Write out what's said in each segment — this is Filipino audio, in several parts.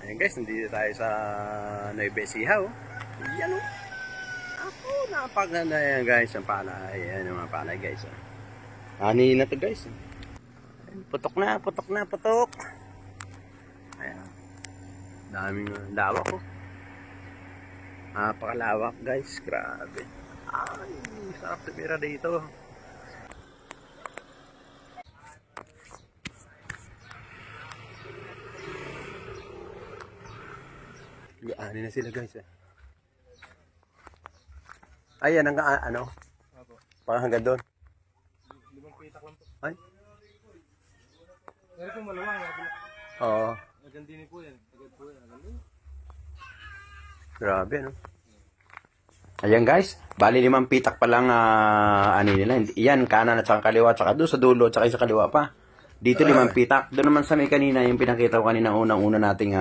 Ayan guys, nandito tayo sa Nueva Ecija, oh. Yan, oh. Ako, napaganda yan guys, ang palay. Ayan yung mga palay guys, oh. Ani na to guys. Ayan, putok na, putok na, putok. Ayan. Daming lawak, oh. Napakalawak guys, grabe. Ay, sarap tumira dito. Ani na sila guys, eh. Ayan ang ano? Parang hanggang doon. 5 pitak lang po. Ay? Meron po maluwang. Oo. Agad din po yan. Agad po yan. Agad din. Grabe, no? Ayan guys, bali 5 pitak pa lang ano nila. Yan, kanan at saka kaliwa, at saka doon sa dulo, at saka sa kaliwa pa. Dito 5 pitak. Doon naman sa may kanina, yung pinakita ko kanina unang-una nating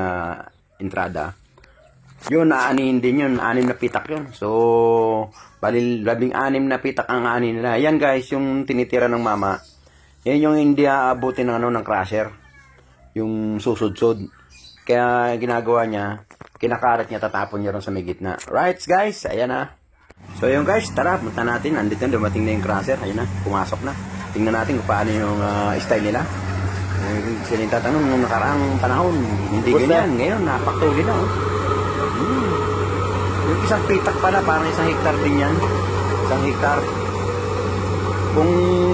entrada. Yun, aanihin din yun. 6 na pitak yun. So, bali 16 na pitak ang aanihin nila. Ayan guys, yung tinitira ng mama. Yan yung hindi aabutin ng, ng crusher. Yung susud-sud. Kaya ginagawa niya, kinakarat niya, tatapon niya rin sa may gitna. Right guys, ayan na. So yun guys, tara, punta natin. Andito na, dumating na yung crusher. Ayun na, pumasok na. Tingnan natin kung paano yung style nila. Sila yung tatanong nung nakaraang panahon. Hindi ganyan. Ngayon, napaktuloy na. Yung isang pitak pala, parang 1 hektar din yan. 1 hektar. Kung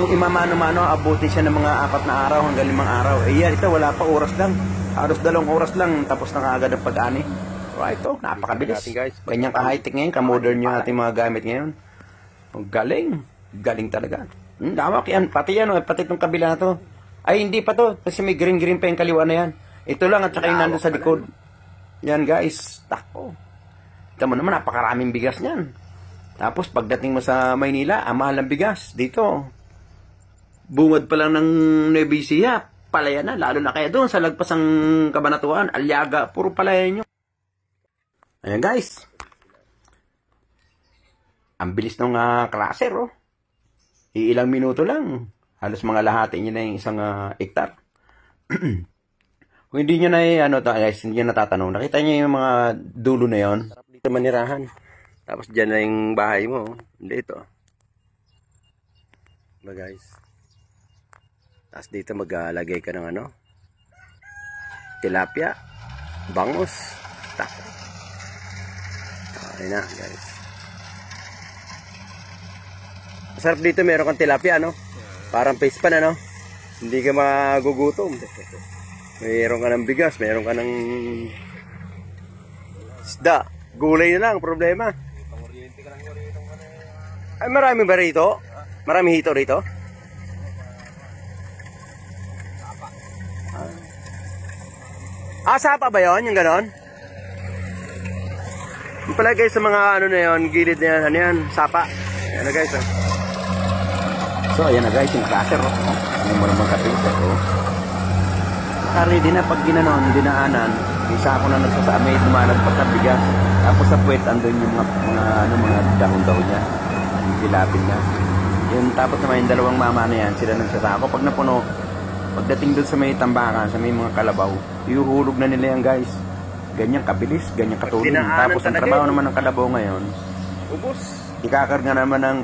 imamano-mano, abutin siya ng mga 4 na araw hanggang 5 araw. Eh yan, ito wala pa, oras lang. Halos 2 oras lang, tapos na kaagad ang pag-ani. Right, oh, napakabilis. Kanyang ka-high-tech ngayon, ka-modern yung ating mga gamit ngayon. Galing. Galing talaga. Lawak yan. Pati yan, pati itong kabila na to. Ay, hindi pa to. Kasi may green-green pa yung kaliwa na yan. Ito lang at saka yung nandun sa likod. Yan guys. Tako. Ito mo naman, napakaraming bigas niyan. Tapos pagdating mo sa Maynila, mahal ang bigas. Dito, bungad pa lang ng Nueva Ecija, palaya na. Lalo na kaya doon sa lagpas ng Cabanatuan, Aliaga, puro palaya nyo. Ayan guys. Ang bilis ng crusher, oh. Ilang minuto lang. Halos mga lahati niya na yung 1 hektar. Kung hindi nyo na guys, hindi nyo natatanong. Nakita nyo yung mga dulo na yon. Sarap dito manirahan. Tapos dyan na yung bahay mo. Hindi ito. Diba guys? Tapos dito maglagay ka ng tilapia. Bangus. Tako. Ayun na guys. Masarap dito, meron kang tilapia, no? Parang face pan, ano? Hindi ka magugutom. Meron ka ng bigas, meron ka ng isda. Gulay na lang, problema. Ay, marami ba rito? Marami hito rito? Sapa ba yun? Yung ganon? Yung pala guys, sa mga na yun, gilid na yan, yan, sapa. Ayan na guys, So, ayan na guys, yung crusher, oh. Yung mga kapinset, oh. Ready na pag ginanon, dinaanan, isa ako na nagsasamay, dumalagpas na bigas. Tapos sa puwet, andun yung mga dahon-dahon niya. Yung dilapin niya. Yun, tapos naman yung 2 mama na yan, sila nagsasako. Pag napuno, pagdating doon sa may tambakan, sa may mga kalabaw, iuhulog na nila yan guys. Ganyan kabilis, ganyan katulog. Tapos ang trabaho naman ng kalabaw ngayon, ubos. Ikakarga naman ng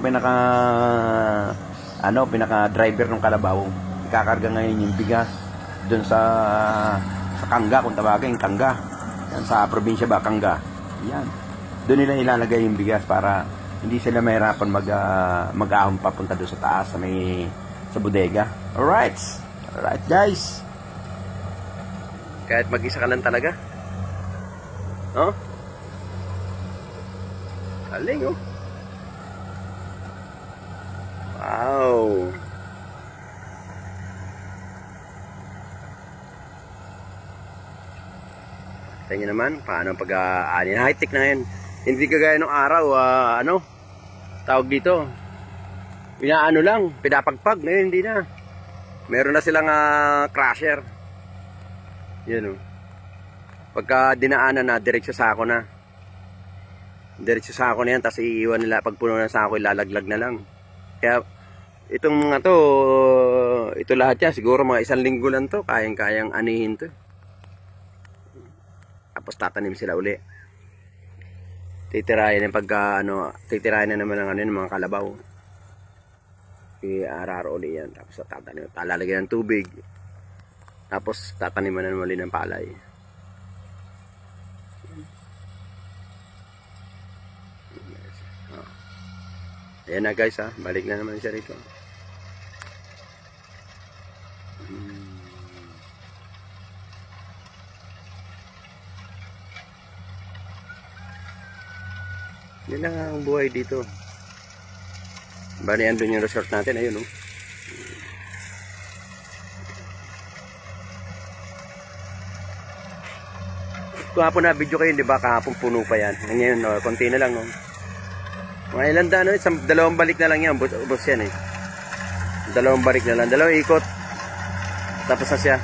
pinaka-driver ng kalabaw. Ikakarga ngayon yung bigas doon sa Kangga, kung tawagin Kangga. Yan, sa probinsya ba Kangga. Yan. Doon nila ilalagay yung bigas para hindi sila mahirapan mag-ahon papunta doon sa taas sa bodega. Alright. Alright guys. Kahit mag-isa ka lang talaga. No? Galing, oh. Wow. Kita nyo naman, paano pag-aanin. High-tech na yan. Hindi kagaya nung araw, tawag dito. Inaano lang, pinapagpag. Ngayon, hindi na. Meron na silang crusher. Yan, oh. Pagka dinaanan na, diretso sa ako na. Diretso sa ako na yan, tapos iiwan nila. Pag puno na sa ako, ilalaglag na lang. Kaya, itong mga to, ito lahat yan, siguro mga 1 linggo lang to, kayang-kayang anihin to. Tapos tatanim sila uli. Titirahin ng pagka titirahin na naman ng ng mga kalabaw. I-araro uli yan. Tapos tatanim, talalagyan ng tubig. Tapos tataniman na naman uli ng palay. Ayan na guys ha, balik na naman siya rito. Yan lang ang buhay dito. Bali andun yung resort natin, ayun oh. Kahapon na video kayo, di ba? Kahapon puno pa yan. Ngayon, konti na lang oh. Mga ilan daan, dalawang balik na lang yan, ubos yan eh. Dalawang balik na lang, dalawang ikot. Tapos na siya.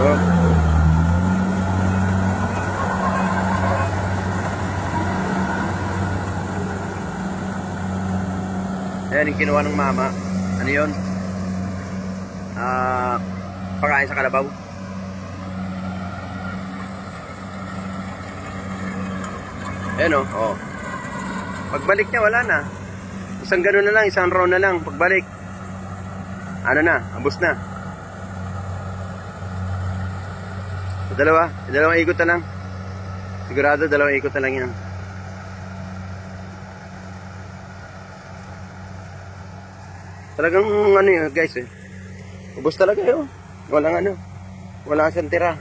Oh. Ayan yung kinuha ng mama. Ano yun? Pagkain sa kalabaw. Ayan o. Oh. Pagbalik niya wala na. Isang gano'n na lang, isang round na lang. Pagbalik. Ano na, abos na. Dalawang ikot na lang. Sigurado dalawang ikot na lang yan. Talagang ano yun guys eh. Ubos talaga yun. Walang ano. Walang siyang tira.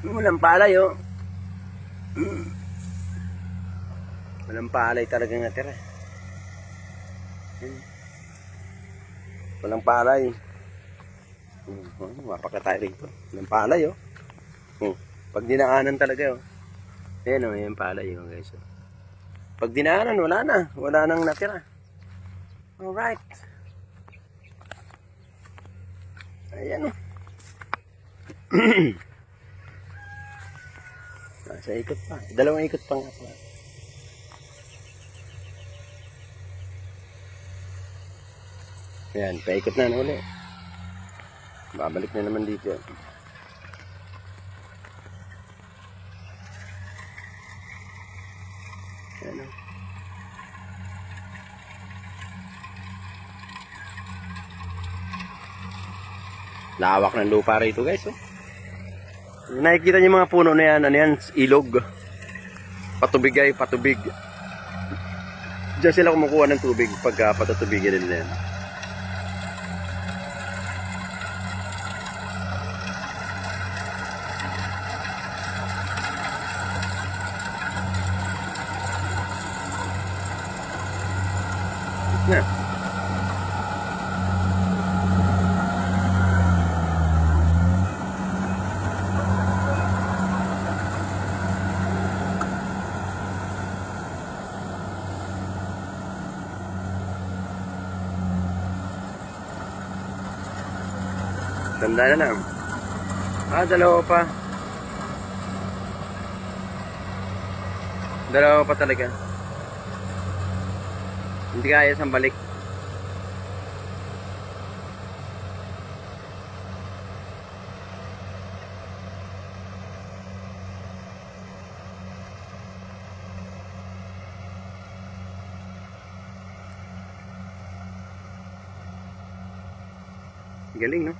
Walang palay oh. Walang palay talaga nga tira. Walang palay. Mapak na tayo rito. Walang palay oh. Pag dinaanan talaga oh. Ayan oh, yung palay oh guys oh. Pag dinaanan wala na. Wala nang natira. Alright. Ayan o. Nasa ikot pa. Dalawang ikot pa nga pa. Ayan, paikot na uli. Babalik na naman dito. Ayan o. Lawak ng lupa rito guys oh. Nakikita niyo mga puno na yan, ano yan, ilog. Patubig ay patubig. Diyan sila kumukuha ng tubig pagka patutubigin nila yan. Na. Tanda na lang. Dalawa pa. Dalawa pa talaga. Hindi kaya isang balik. Galing, no?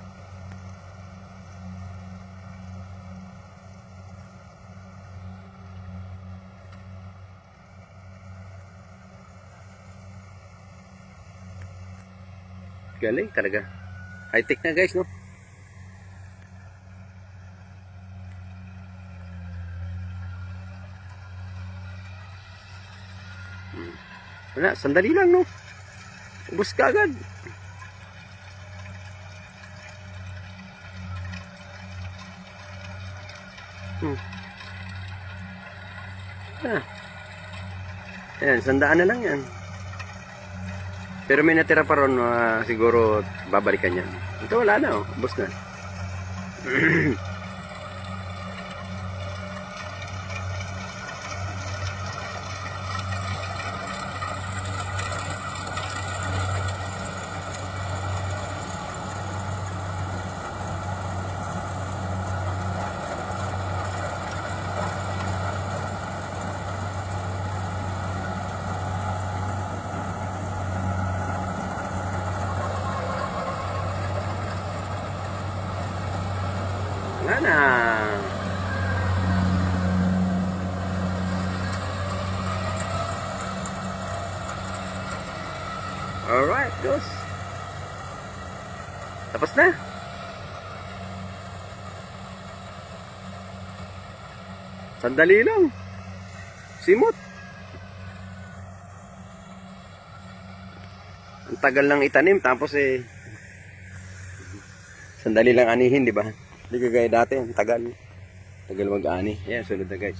Galing talaga. High-tech na guys, no? Wala, sandali lang, no? Ubus ka agad. Ayan, 100 na lang yan. Pero may natira pa ron, siguro babalikan yan. Ito wala na, oh. Ubus na. na. Alright, dos. Tapos na. Sandali lang. Simot. Ang tagal lang itanim, tapos sandali lang anihin, di ba? Hindi kagaya dati, ang tagal. Tagal mag-ani. Yan, sunod na guys.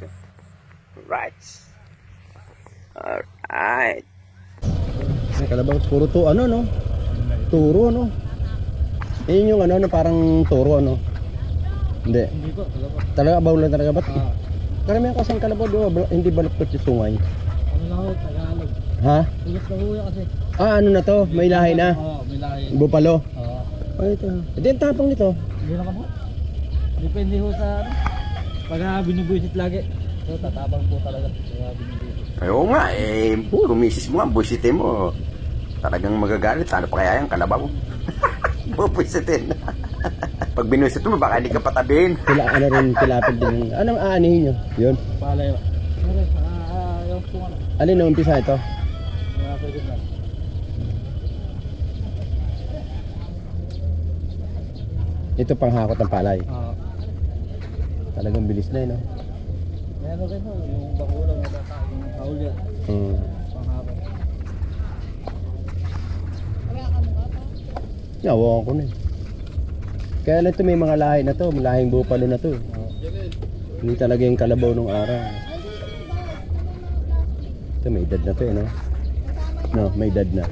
Alright. Alright. Ay, kalabaw, puro to, ano, no? Turo, no? Yun yung ano, parang turo, ano? Hindi. Hindi po, kalabaw. Talaga, baw lang talaga, ba't? Karamihan kasi ang kalabaw, di ba? Hindi baluktot yung sungay. Ano na ho, Tagalog. Ha? Tulos na ho yan kasi. Ano na to? May lahi na? Oo, may lahi. Bupalo? Oo. Ay, ito. Ito yung tapang nito. Hindi na ka po. Depende ho sa ano. Pagka binubuisit lagi. So, tatabang po talaga. Pagka binubuisit. Ay, oo nga, puro misis mo nga, busitin mo. Talagang magagalit. Ano pa kaya yung kalabaw? Bubusitin. Pag binusit mo, baka hindi ka patabihin. Ano rin, tilapid din. Anong aanihin nyo? Yun. Palay ba? Yung po ano. Alin na umpisa ito? Mga pwede na. Ito panghakot ng palay. Oo. Talagang bilis na no? Meron rin ho, yung bakulang natataas yung kaulya. Panghapon. Nawawan ko na Kaya lang ito may mga lahi na to, lahing bupalo na to. Hindi talaga yung kalabaw nung araw. Ito may edad na to no? No, may edad na.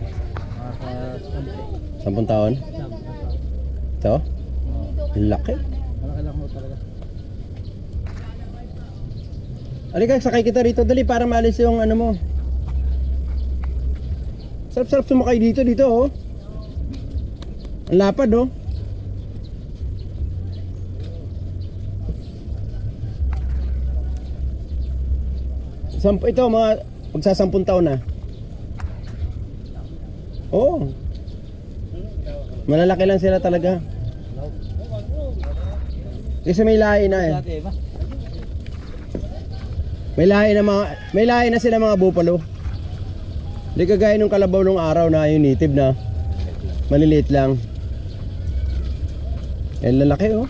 Sa 10 taon? Ito? Laki. Malaki lang ho talaga. Halika, sakay kita rito. Dali para maalis yung ano mo. Sarap-sarap sumakay dito oh. Ang lapad oh. Ito mga magsasampung taon na. Oo. Malalaki lang sila talaga. Kasi may lahi na Dati ba? May lahi na sila mga bupalo. Hindi kagaya nung kalabaw nung araw na yung native na maliliit lang. Yan lalaki oh.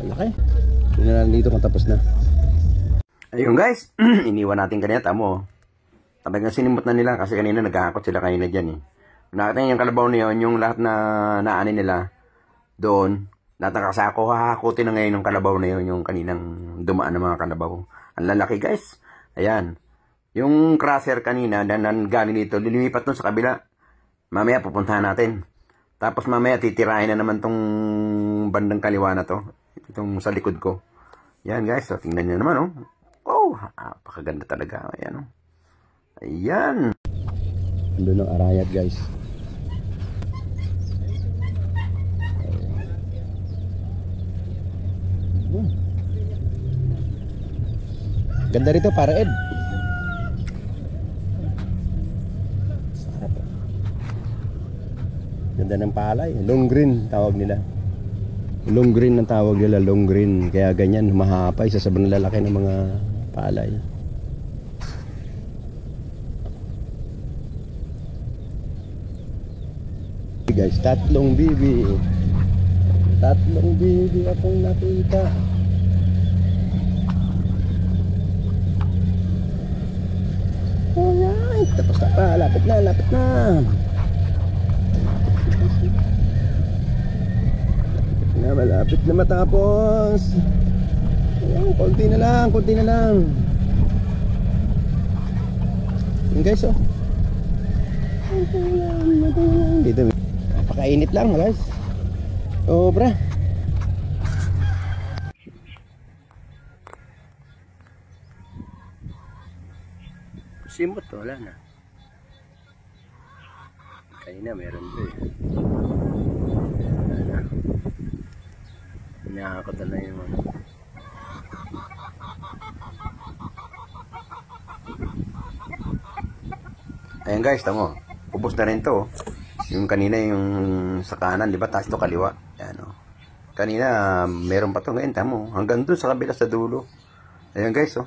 Laki. Tingnan dito kung tapos na. Ayun guys, iniwan natin kanina, tamo. Talagang sinimot na nila kasi kanina nagkakakot sila kanina dyan eh. Nakita yung kalabaw na yun, yung lahat na naani nila doon. Lahat ng kasako, hahakutin na ngayon yung kalabaw na yun, yung kaninang dumaan ng mga kalabaw. Ang lalaki guys. Ayan. Yung crusher kanina na galing dito, lilipat doon sa kabila. Mamaya pupuntahan natin. Tapos mamaya titirahin na naman tong bandang kaliwa na to. Itong sa likod ko. Yan guys, so, tingnan nyo naman oh. Oh, napakaganda talaga. Ayan oh. Ayan. Doon ang arayat guys. Ganda rito para Ed. Sarap. Ganda ng palay. Long green tawag nila. Long green ang tawag nila. Long green. Kaya ganyan mahapay sa sobrang lalaki ng mga palay. Guys, tatlong bibi akong nakita. Alright, tapos na pa, lapit na malapit na matapos. Ayan, konti na lang yun guys oh. Dito napakainit lang guys. Sobra. Simot to, wala na. Kanina meron doon. Wala na. Nakakota na yung ano. Ayan guys, tamo. Ubos na rin to. Yung kanina yung sa kanan, di ba? Tapos to kaliwa. Ayan o. Kanina, meron pa to ngayon, tamo. Hanggang dun sa kabila sa dulo. Ayan guys, oh.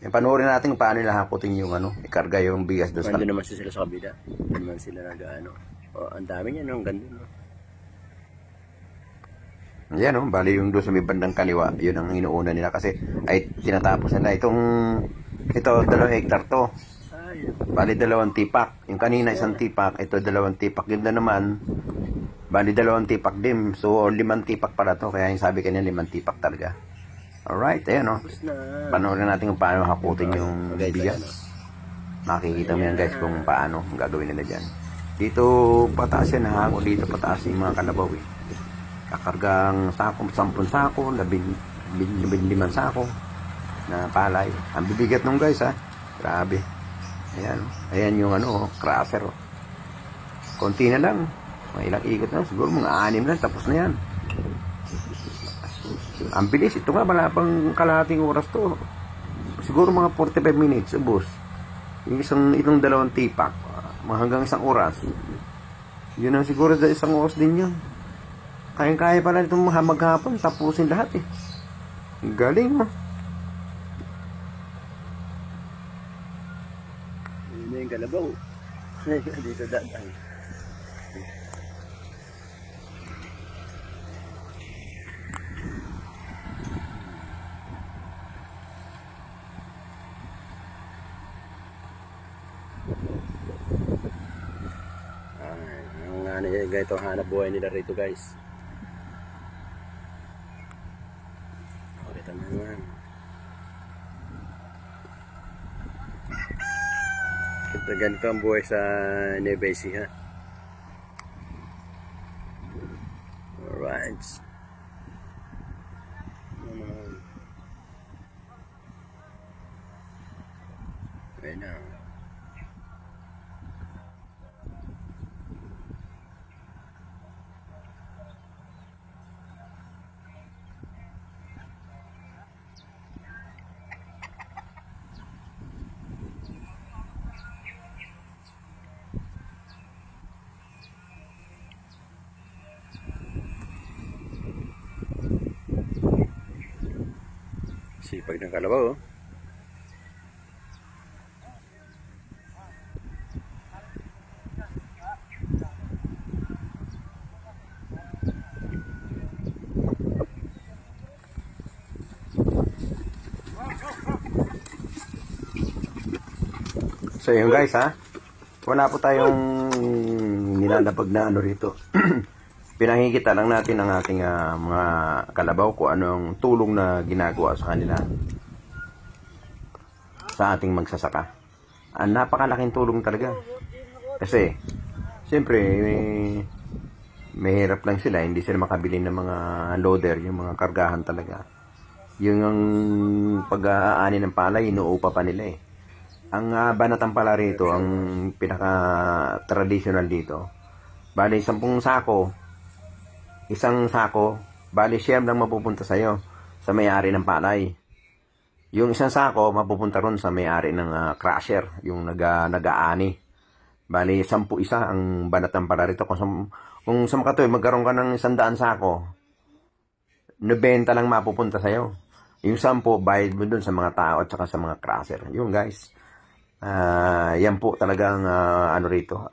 Yung panoorin natin kung paano nila hakutin yung ikarga yung bigas doon sa... Nandun naman sila sa kabila. Nandun naman sila ang dami niya, hanggang dun. Yan bali yung doon sa may bandang kaliwa, yun ang inuuna nila kasi ay tinatapos nila. Ito 2 hektar to. Bali 2 tipak. Yung kanina 1 tipak, ito 2 tipak. Yun na naman, bali 2 tipak din. So 5 tipak pala to, kaya yung sabi kanina 5 tipak talaga. Alright, ayan panoorin natin kung paano hakutin yung bigas. Makikita mo yan guys kung paano gagawin nila dyan. Dito pataas yan, hango dito pataas yung mga kalabaw eh. Kakargang sako, 10 sako, 15 sako na palay. Ang bibigat nung guys ha. Grabe. Ayan yung crusher. Konti na lang. May ilang ikot na. Siguro mga 6 lang, tapos na yan. Ang bilis. Ito nga, wala pang kalahating oras to. Siguro mga 45 minutes, ubos. Itong 2 tipak, hanggang 1 oras. Yun ang siguro 1 oras din yan. Kaya-kaya pala itong maghapon, tapusin lahat eh. Galing mo. Yun na yung kalabaw. Dito dadaan. Ganito ang hanap buhay nila rito guys. Kita mo naman. Ganito ang buhay sa Nueva Ecija. Alright. Ayan na. Sipag ng kalabaw. So yun guys ha. Wala po tayong nilalapag na rito. Pinahingita lang natin ang ating mga kalabaw kung anong tulong na ginagawa sa kanila sa ating magsasaka. Napakalaking tulong talaga. Kasi, siyempre, may hirap lang sila. Hindi sila makabili ng mga loader, yung mga kargahan talaga. Yung pag-aani ng palay, inuupa pa nila eh. Ang banatang pala rito, ang pinaka-traditional dito, bali 10 sako, isang sako, bali siyam lang mapupunta sa'yo sa may-ari ng palay. Yung isang sako, mapupunta ron sa may-ari ng crusher, yung nag-aani. Bali, 10 isa ang banat ng pala rito. Kung sa makatoy, magkaroon ka ng 100 sako, 90 lang mapupunta sa'yo. Yung 10, bayad mo dun sa mga tao at saka sa mga crusher. Yung guys, yan po talagang rito,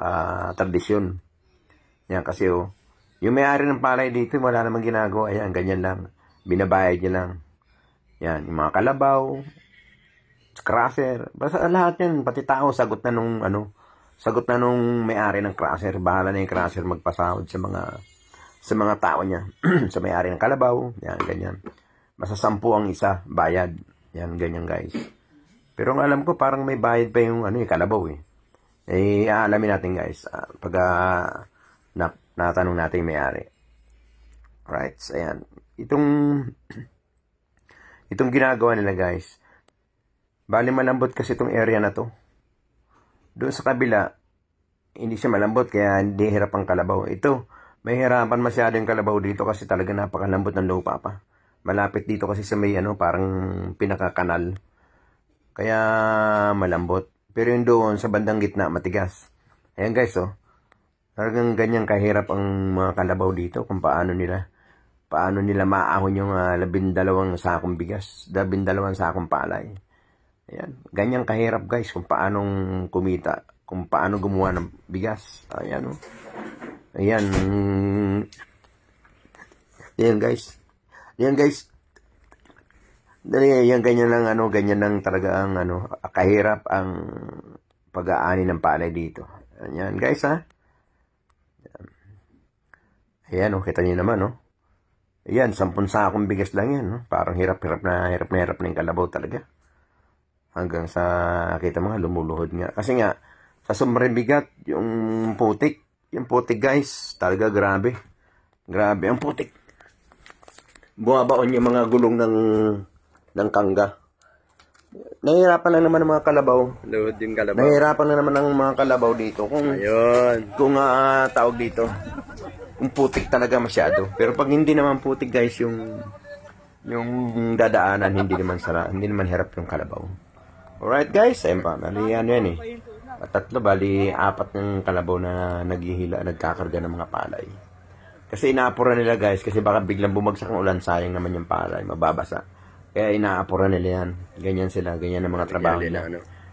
tradisyon. Yan kasi yung may-ari ng palay dito, wala namang ginagawa. Ayan, ganyan lang. Binabayad niya lang. Yan, yung mga kalabaw, crusher, basta lahat yan, pati tao, sagot na nung may-ari ng crusher. Bahala na yung crusher magpasahod sa mga tao niya. Sa may-ari ng kalabaw, yan, ganyan. Basta 10 ang isa, bayad. Yan, ganyan guys. Pero ang alam ko, parang may bayad pa yung kalabaw eh. Aalamin natin guys, pag natanong natin yung may-ari. Alright, so ayan. Itong ginagawa nila guys, bali malambot kasi itong area na to. Doon sa kabila, hindi siya malambot, kaya hindi hirap ang kalabaw. Ito, may hirapan masyado yung kalabaw dito kasi talaga napakalambot ng lupa pa. Malapit dito kasi sa may parang pinakakanal. Kaya malambot. Pero yung doon sa bandang gitna matigas. Ayan guys, oh. Talagang ganyan kahirap ang mga kalabaw dito kung paano nila maahon yung 12 sakong bigas, 12 sakong palay. Ayan, ganyan kahirap guys kung paanong kumita, kung paano gumawa ng bigas. Ayan, oh. Ayan. Ayan guys. Ayan guys. Dali, yan ganyan lang ganyan lang talaga ang kahirap ang pag-aani ng palay dito. Ayan guys, ha. Ayan, oh, kita niyo naman, oh. Ayan, 10 sakong bigas lang yan, no? Parang hirap na yung kalabaw talaga. Hanggang sa, kita mga lumuluhod nga. Kasi nga, sa sobrang bigat, yung putik guys, talaga grabe. Grabe, ang putik. Bumabaon yung mga gulong ng kangga. Nahihirapan lang naman ang mga kalabaw. Load yung kalabaw. Nahihirapan lang naman ang mga kalabaw dito. Ayun. Kung tawag dito, kung putik talaga masyado. Pero pag hindi naman putik guys, yung dadaanan, hindi naman hirap yung kalabaw. Alright guys, ayun pa, bali yan eh. Tatlo, bali 4 ng kalabaw na nagkakarga ng mga palay. Kasi inaapura nila guys, kasi baka biglang bumagsak ng ulan, sayang naman yung palay, mababasa. Kaya inaapura nila yan. Ganyan sila, ganyan ang mga trabaho nila.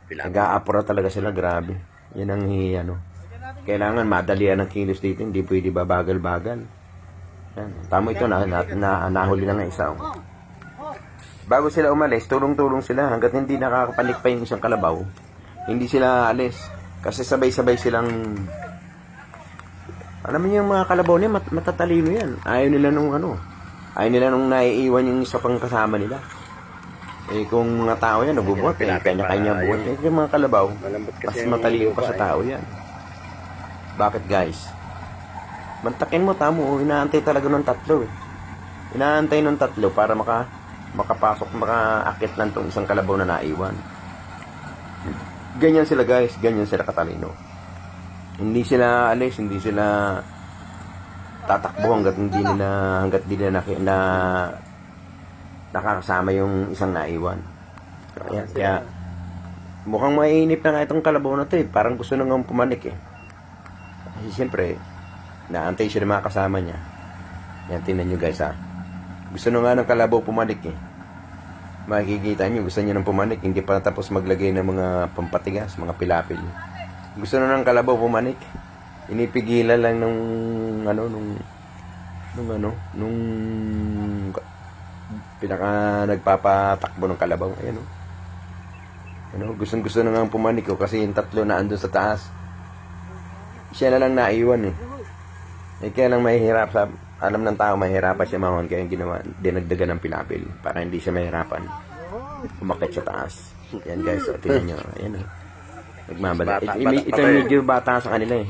Nag-aapura talaga sila, grabe. Yan ang kailangan madalian ng kilos dito, hindi pwede babagal-bagal. Yan. Tamo ito, nahuli na nga isa. Oh. Bago sila umalis, tulong-tulong sila hanggat hindi nakakapanik pa yung isang kalabaw. Hindi sila alis. Kasi sabay-sabay silang... Alam mo yung mga kalabaw niya, matatalino yan. Ayaw nila nung naiiwan yung isa pang kasama nila. Eh kung mga tao yan, nabubuhat, kanya-kanya buhat. Eh yung mga kalabaw, mas matalino pa sa tao yan. Bakit guys? Mantakin mo, tamo, inaantay talaga ng 3 eh. Inaantay ng 3 para makaakit lang tong isang kalabaw na naiwan. Ganyan sila guys, ganyan sila katalino. Hindi sila alis, hindi sila tatakbo hanggat di nila nakakasama yung isang naiwan. Kaya mukhang mainip na nga itong kalabaw na to eh. Parang gusto na nga pumanik eh. Kasi siyempre, naantay siya ng mga kasama niya. Yan, tingnan nyo guys ha. Gusto na nga ng kalabaw pumanik eh. Makikita nyo, gusto niya ng pumanik. Hindi pa tapos maglagay ng mga pampatigas, mga pilapil. Gusto na ng kalabaw pumanik. Inipigilan lang nung pinaka nagpapatakbo ng kalabaw. Ayan o. Gusto na nga pumanik ko kasi yung 3 na andun sa taas. Siya na lang naiwan eh. Kaya lang mahihirap alam ng tao mahihirapan siya mahon kaya ginawa, dinagdagan ng pilapil para hindi siya mahirapan umakyat sa taas. Yan guys, so, tingnan nyo. Ayan nagmabala. Ito medyo bata sa kanila eh.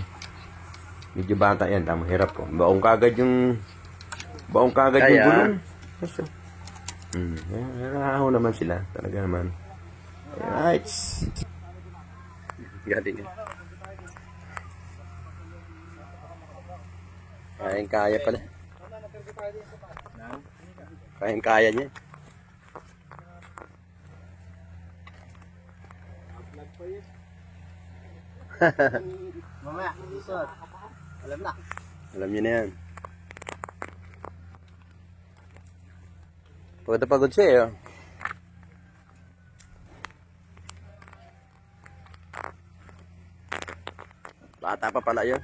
Medyo bata yan, tamo hirap ko. Baong kagad yung gulong. So, narahaw naman sila. Talaga naman. Alright. Galing. Kaya pala. Kaya niya. Mamaya, isot. Alam na. Alam niyo na yan. Pagod siya eh. Oh. Bata pa pala yun.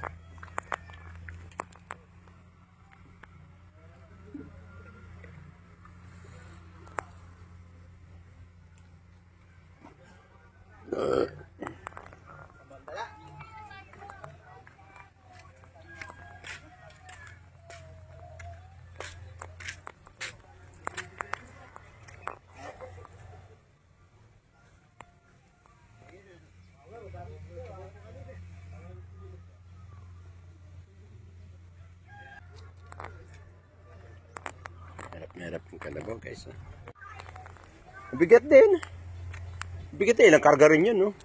Harap yung kalabaw guys. Bigat din. Bigat din. Ilang karga rin yun, no?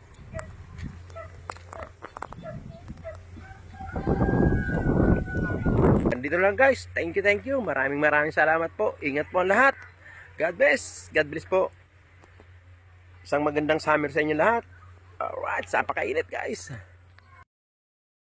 Dito lang guys. Thank you. Maraming salamat po. Ingat po ang lahat. God bless. God bless po. Isang magandang summer sa inyo lahat. Alright, napakainit guys.